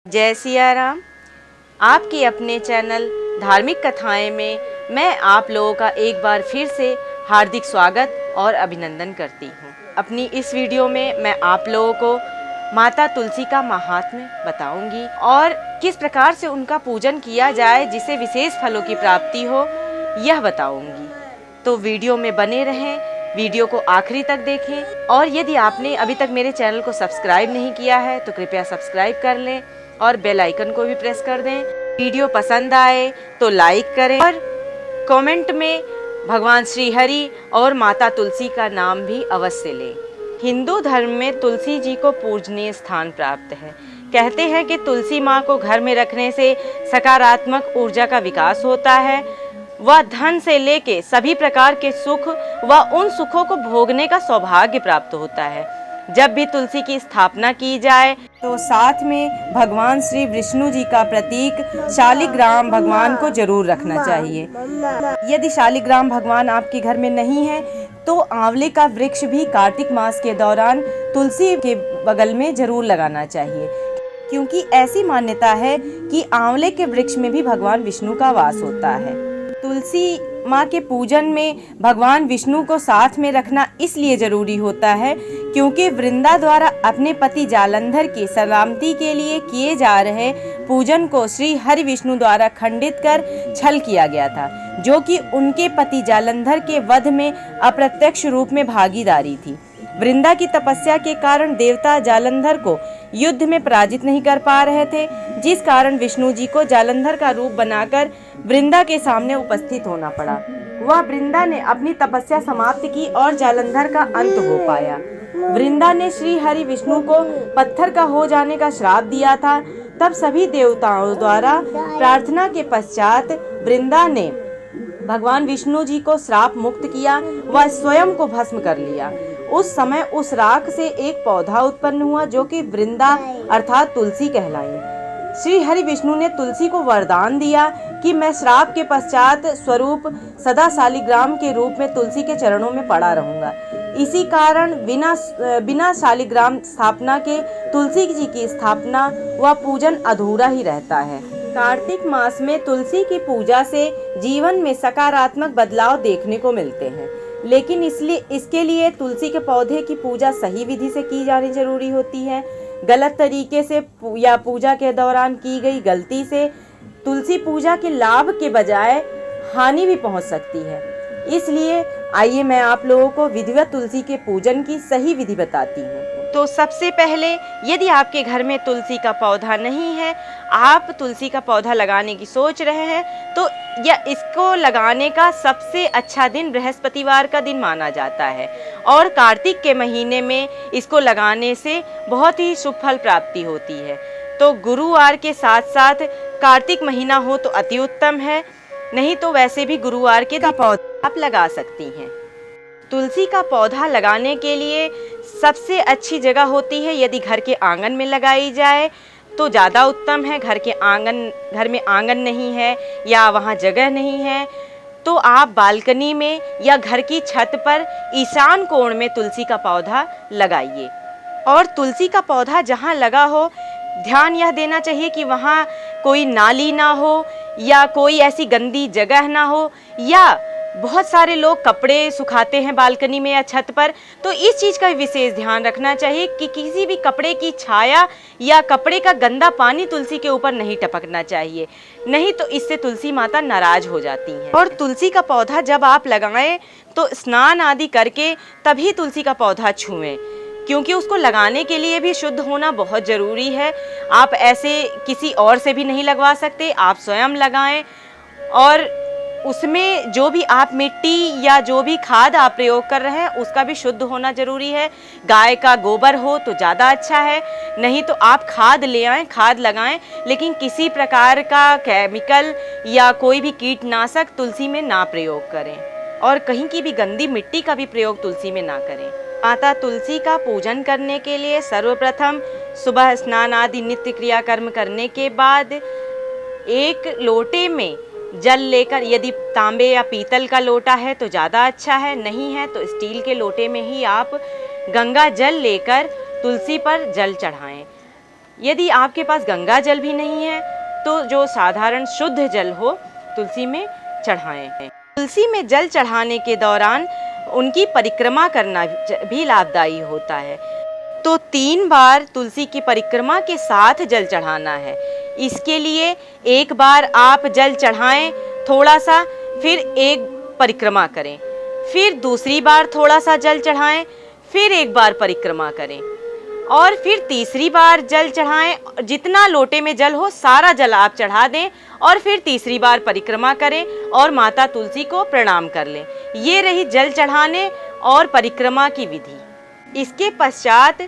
जय सिया राम। आपकी अपने चैनल धार्मिक कथाएं में मैं आप लोगों का एक बार फिर से हार्दिक स्वागत और अभिनंदन करती हूं। अपनी इस वीडियो में मैं आप लोगों को माता तुलसी का महात्म्य बताऊंगी और किस प्रकार से उनका पूजन किया जाए जिससे विशेष फलों की प्राप्ति हो, यह बताऊंगी। तो वीडियो में बने रहें, वीडियो को आखिरी तक देखें और यदि आपने अभी तक मेरे चैनल को सब्सक्राइब नहीं किया है तो कृपया सब्सक्राइब कर लें और बेल आइकन को भी प्रेस कर दें। वीडियो पसंद आए तो लाइक करें और कमेंट में भगवान श्री हरि और माता तुलसी का नाम भी अवश्य लें। हिंदू धर्म में तुलसी जी को पूजनीय स्थान प्राप्त है। कहते हैं कि तुलसी माँ को घर में रखने से सकारात्मक ऊर्जा का विकास होता है। वह धन से लेके सभी प्रकार के सुख व उन सुखों को भोगने का सौभाग्य प्राप्त होता है। जब भी तुलसी की स्थापना की जाए तो साथ में भगवान श्री विष्णु जी का प्रतीक शालिग्राम भगवान को जरूर रखना चाहिए। यदि शालिग्राम भगवान आपके घर में नहीं है तो आंवले का वृक्ष भी कार्तिक मास के दौरान तुलसी के बगल में जरूर लगाना चाहिए, क्योंकि ऐसी मान्यता है कि आंवले के वृक्ष में भी भगवान विष्णु का वास होता है। तुलसी माँ के पूजन में भगवान विष्णु को साथ में रखना इसलिए जरूरी होता है क्योंकि वृंदा द्वारा अपने पति जालंधर की सलामती के लिए किए जा रहे पूजन को श्री हरि विष्णु द्वारा खंडित कर छल किया गया था, जो कि उनके पति जालंधर के वध में अप्रत्यक्ष रूप में भागीदारी थी। वृंदा की तपस्या के कारण देवता जालंधर को युद्ध में पराजित नहीं कर पा रहे थे, जिस कारण विष्णु जी को जालंधर का रूप बनाकर वृंदा के सामने उपस्थित होना पड़ा। वह वृंदा ने अपनी तपस्या समाप्त की और जालंधर का अंत हो पाया। वृंदा ने श्री हरि विष्णु को पत्थर का हो जाने का श्राप दिया था। तब सभी देवताओं द्वारा प्रार्थना के पश्चात वृंदा ने भगवान विष्णु जी को श्राप मुक्त किया व स्वयं को भस्म कर लिया। उस समय उस राख से एक पौधा उत्पन्न हुआ जो कि वृंदा अर्थात तुलसी कहलाई। श्री हरि विष्णु ने तुलसी को वरदान दिया कि मैं श्राप के पश्चात स्वरूप सदा शालिग्राम के रूप में तुलसी के चरणों में पड़ा रहूंगा। इसी कारण बिना शालिग्राम स्थापना के तुलसी जी की स्थापना व पूजन अधूरा ही रहता है। कार्तिक मास में तुलसी की पूजा से जीवन में सकारात्मक बदलाव देखने को मिलते हैं, लेकिन इसके लिए तुलसी के पौधे की पूजा सही विधि से की जानी जरूरी होती है। गलत तरीके से या पूजा के दौरान की गई गलती से तुलसी पूजा के लाभ के बजाय हानि भी पहुंच सकती है। इसलिए आइए मैं आप लोगों को विधिवत तुलसी के पूजन की सही विधि बताती हूँ। तो सबसे पहले यदि आपके घर में तुलसी का पौधा नहीं है, आप तुलसी का पौधा लगाने की सोच रहे हैं, तो या इसको लगाने का सबसे अच्छा दिन बृहस्पतिवार का दिन माना जाता है और कार्तिक के महीने में इसको लगाने से बहुत ही शुभ फल प्राप्ति होती है। तो गुरुवार के साथ साथ कार्तिक महीना हो तो अति उत्तम है, नहीं तो वैसे भी गुरुवार के पौधा आप लगा सकती हैं। तुलसी का पौधा लगाने के लिए सबसे अच्छी जगह होती है यदि घर के आंगन में लगाई जाए तो ज़्यादा उत्तम है। घर में आंगन नहीं है या वहाँ जगह नहीं है तो आप बालकनी में या घर की छत पर ईशान कोण में तुलसी का पौधा लगाइए। और तुलसी का पौधा जहाँ लगा हो ध्यान यह देना चाहिए कि वहाँ कोई नाली ना हो या कोई ऐसी गंदी जगह ना हो, या बहुत सारे लोग कपड़े सुखाते हैं बालकनी में या छत पर, तो इस चीज़ का विशेष ध्यान रखना चाहिए कि किसी भी कपड़े की छाया या कपड़े का गंदा पानी तुलसी के ऊपर नहीं टपकना चाहिए, नहीं तो इससे तुलसी माता नाराज हो जाती हैं। और तुलसी का पौधा जब आप लगाएं तो स्नान आदि करके तभी तुलसी का पौधा छुएं, क्योंकि उसको लगाने के लिए भी शुद्ध होना बहुत ज़रूरी है। आप ऐसे किसी और से भी नहीं लगवा सकते, आप स्वयं लगाएं और उसमें जो भी आप मिट्टी या जो भी खाद आप प्रयोग कर रहे हैं उसका भी शुद्ध होना जरूरी है। गाय का गोबर हो तो ज़्यादा अच्छा है, नहीं तो आप खाद ले आएँ, खाद लगाएं, लेकिन किसी प्रकार का केमिकल या कोई भी कीटनाशक तुलसी में ना प्रयोग करें और कहीं की भी गंदी मिट्टी का भी प्रयोग तुलसी में ना करें। माता तुलसी का पूजन करने के लिए सर्वप्रथम सुबह स्नान आदि नित्य क्रियाकर्म करने के बाद एक लोटे में जल लेकर, यदि तांबे या पीतल का लोटा है तो ज़्यादा अच्छा है, नहीं है तो स्टील के लोटे में ही आप गंगा जल लेकर तुलसी पर जल चढ़ाएं। यदि आपके पास गंगा जल भी नहीं है तो जो साधारण शुद्ध जल हो तुलसी में चढ़ाएं। तुलसी में जल चढ़ाने के दौरान उनकी परिक्रमा करना भी लाभदायी होता है। तो 3 बार तुलसी की परिक्रमा के साथ जल चढ़ाना है। इसके लिए एक बार आप जल चढ़ाएं थोड़ा सा, फिर एक परिक्रमा करें, फिर दूसरी बार थोड़ा सा जल चढ़ाएं, फिर एक बार परिक्रमा करें और फिर तीसरी बार जल चढ़ाएं। जितना लोटे में जल हो सारा जल आप चढ़ा दें और फिर तीसरी बार परिक्रमा करें और माता तुलसी को प्रणाम कर लें। ये रही जल चढ़ाने और परिक्रमा की विधि। इसके पश्चात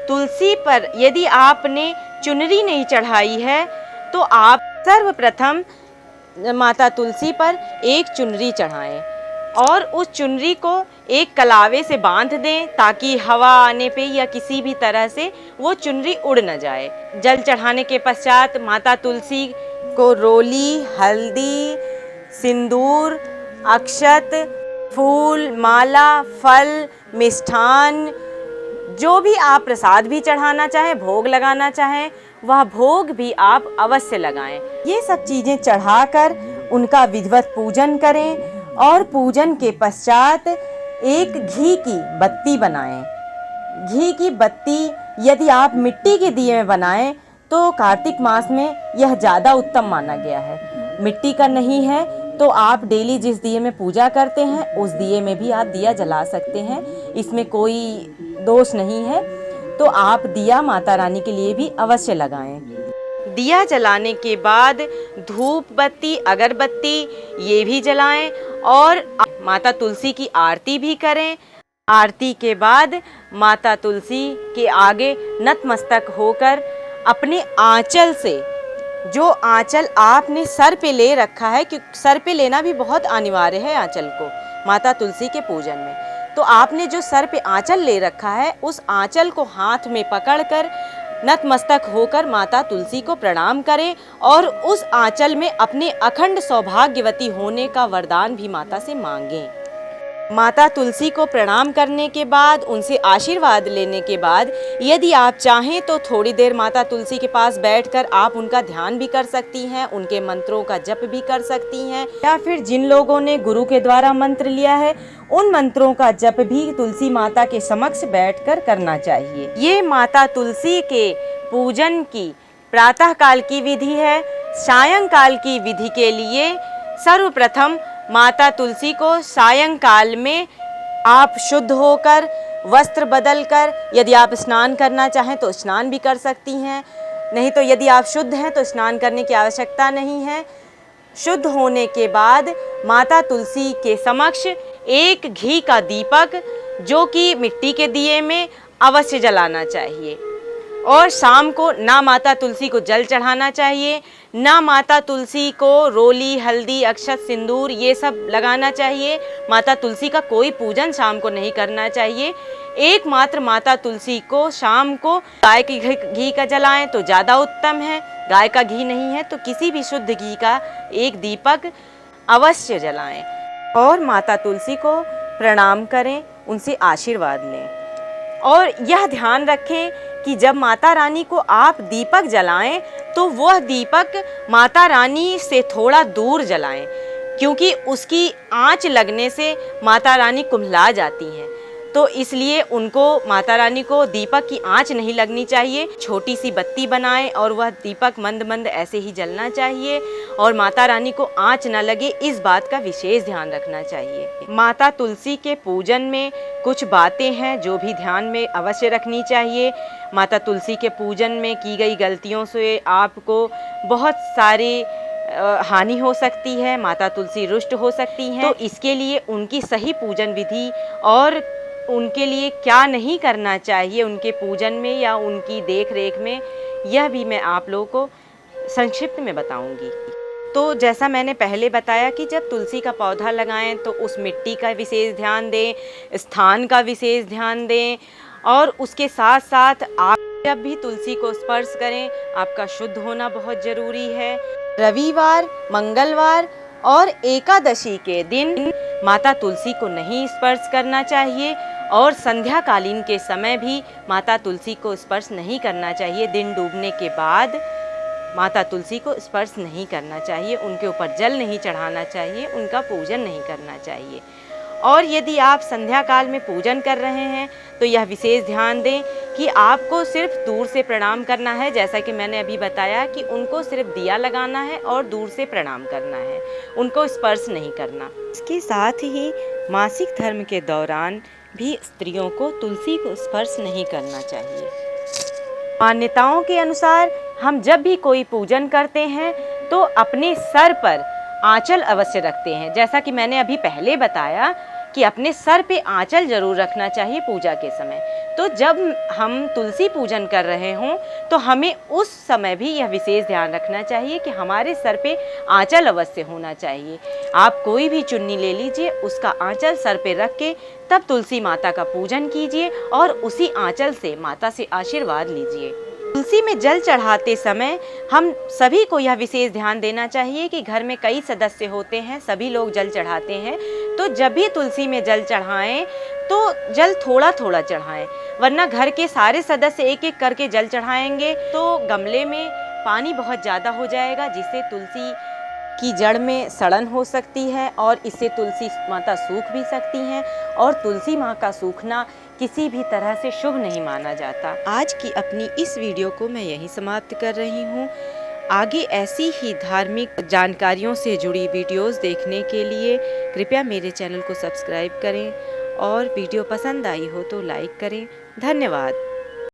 तुलसी पर यदि आपने चुनरी नहीं चढ़ाई है तो आप सर्वप्रथम माता तुलसी पर एक चुनरी चढ़ाएं और उस चुनरी को एक कलावे से बांध दें ताकि हवा आने पे या किसी भी तरह से वो चुनरी उड़ न जाए। जल चढ़ाने के पश्चात माता तुलसी को रोली, हल्दी, सिंदूर, अक्षत, फूल, माला, फल, मिष्ठान, जो भी आप प्रसाद भी चढ़ाना चाहें, भोग लगाना चाहें, वह भोग भी आप अवश्य लगाएं। ये सब चीज़ें चढ़ाकर उनका विधिवत पूजन करें और पूजन के पश्चात एक घी की बत्ती बनाएं। घी की बत्ती यदि आप मिट्टी के दिए में बनाएं तो कार्तिक मास में यह ज़्यादा उत्तम माना गया है। मिट्टी का नहीं है तो आप डेली जिस दिए में पूजा करते हैं उस दिए में भी आप दिया जला सकते हैं, इसमें कोई दोष नहीं है। तो आप दिया माता रानी के लिए भी अवश्य लगाएं। दिया जलाने के बाद धूप बत्ती, अगरबत्ती ये भी जलाएं और माता तुलसी की आरती भी करें। आरती के बाद माता तुलसी के आगे नतमस्तक होकर अपने आंचल से, जो आंचल आपने सर पे ले रखा है, क्योंकि सर पे लेना भी बहुत अनिवार्य है आंचल को माता तुलसी के पूजन में, तो आपने जो सर पे आंचल ले रखा है उस आंचल को हाथ में पकड़कर नतमस्तक होकर माता तुलसी को प्रणाम करें और उस आंचल में अपने अखंड सौभाग्यवती होने का वरदान भी माता से मांगें। माता तुलसी को प्रणाम करने के बाद, उनसे आशीर्वाद लेने के बाद यदि आप चाहें तो थोड़ी देर माता तुलसी के पास बैठकर आप उनका ध्यान भी कर सकती हैं, उनके मंत्रों का जप भी कर सकती हैं, या फिर जिन लोगों ने गुरु के द्वारा मंत्र लिया है उन मंत्रों का जप भी तुलसी माता के समक्ष बैठकर करना चाहिए। ये माता तुलसी के पूजन की प्रातः काल की विधि है। सायंकाल की विधि के लिए सर्वप्रथम माता तुलसी को सायंकाल में आप शुद्ध होकर वस्त्र बदलकर, यदि आप स्नान करना चाहें तो स्नान भी कर सकती हैं, नहीं तो यदि आप शुद्ध हैं तो स्नान करने की आवश्यकता नहीं है। शुद्ध होने के बाद माता तुलसी के समक्ष एक घी का दीपक, जो कि मिट्टी के दिए में, अवश्य जलाना चाहिए और शाम को ना माता तुलसी को जल चढ़ाना चाहिए, ना माता तुलसी को रोली, हल्दी, अक्षत, सिंदूर ये सब लगाना चाहिए। माता तुलसी का कोई पूजन शाम को नहीं करना चाहिए। एकमात्र माता तुलसी को शाम को गाय के घी का जलाएं तो ज़्यादा उत्तम है। गाय का घी नहीं है तो किसी भी शुद्ध घी का एक दीपक अवश्य जलाएं और माता तुलसी को प्रणाम करें, उनसे आशीर्वाद लें। और यह ध्यान रखें कि जब माता रानी को आप दीपक जलाएं तो वह दीपक माता रानी से थोड़ा दूर जलाएं, क्योंकि उसकी आंच लगने से माता रानी कुम्हला जाती हैं। तो इसलिए उनको, माता रानी को दीपक की आंच नहीं लगनी चाहिए। छोटी सी बत्ती बनाएं और वह दीपक मंद मंद ऐसे ही जलना चाहिए और माता रानी को आंच न लगे, इस बात का विशेष ध्यान रखना चाहिए। माता तुलसी के पूजन में कुछ बातें हैं जो भी ध्यान में अवश्य रखनी चाहिए। माता तुलसी के पूजन में की गई गलतियों से आपको बहुत सारी हानि हो सकती है, माता तुलसी रुष्ट हो सकती हैं। तो इसके लिए उनकी सही पूजन विधि और उनके लिए क्या नहीं करना चाहिए उनके पूजन में या उनकी देख रेख में, यह भी मैं आप लोगों को संक्षिप्त में बताऊंगी। तो जैसा मैंने पहले बताया कि जब तुलसी का पौधा लगाएं तो उस मिट्टी का विशेष ध्यान दें, स्थान का विशेष ध्यान दें और उसके साथ साथ आप जब भी तुलसी को स्पर्श करें आपका शुद्ध होना बहुत ज़रूरी है। रविवार, मंगलवार और एकादशी के दिन माता तुलसी को नहीं स्पर्श करना चाहिए और संध्या कालीन के समय भी माता तुलसी को स्पर्श नहीं करना चाहिए। दिन डूबने के बाद माता तुलसी को स्पर्श नहीं करना चाहिए, उनके ऊपर जल नहीं चढ़ाना चाहिए, उनका पूजन नहीं करना चाहिए। और यदि आप संध्या काल में पूजन कर रहे हैं तो यह विशेष ध्यान दें कि आपको सिर्फ दूर से प्रणाम करना है। जैसा कि मैंने अभी बताया कि उनको सिर्फ दिया लगाना है और दूर से प्रणाम करना है, उनको स्पर्श नहीं करना। इसके साथ ही मासिक धर्म के दौरान भी स्त्रियों को तुलसी को स्पर्श नहीं करना चाहिए। मान्यताओं के अनुसार हम जब भी कोई पूजन करते हैं तो अपने सर पर आंचल अवश्य रखते हैं। जैसा कि मैंने अभी पहले बताया कि अपने सर पे आंचल जरूर रखना चाहिए पूजा के समय। तो जब हम तुलसी पूजन कर रहे हों तो हमें उस समय भी यह विशेष ध्यान रखना चाहिए कि हमारे सर पे आंचल अवश्य होना चाहिए। आप कोई भी चुन्नी ले लीजिए, उसका आंचल सर पे रख के तब तुलसी माता का पूजन कीजिए और उसी आंचल से माता से आशीर्वाद लीजिए। तुलसी में जल चढ़ाते समय हम सभी को यह विशेष ध्यान देना चाहिए कि घर में कई सदस्य होते हैं, सभी लोग जल चढ़ाते हैं, तो जब भी तुलसी में जल चढ़ाएं तो जल थोड़ा थोड़ा चढ़ाएं, वरना घर के सारे सदस्य एक एक करके जल चढ़ाएंगे तो गमले में पानी बहुत ज़्यादा हो जाएगा, जिससे तुलसी की जड़ में सड़न हो सकती है और इससे तुलसी माता सूख भी सकती हैं और तुलसी माँ का सूखना किसी भी तरह से शुभ नहीं माना जाता। आज की अपनी इस वीडियो को मैं यहीं समाप्त कर रही हूँ। आगे ऐसी ही धार्मिक जानकारियों से जुड़ी वीडियोस देखने के लिए कृपया मेरे चैनल को सब्सक्राइब करें और वीडियो पसंद आई हो तो लाइक करें। धन्यवाद।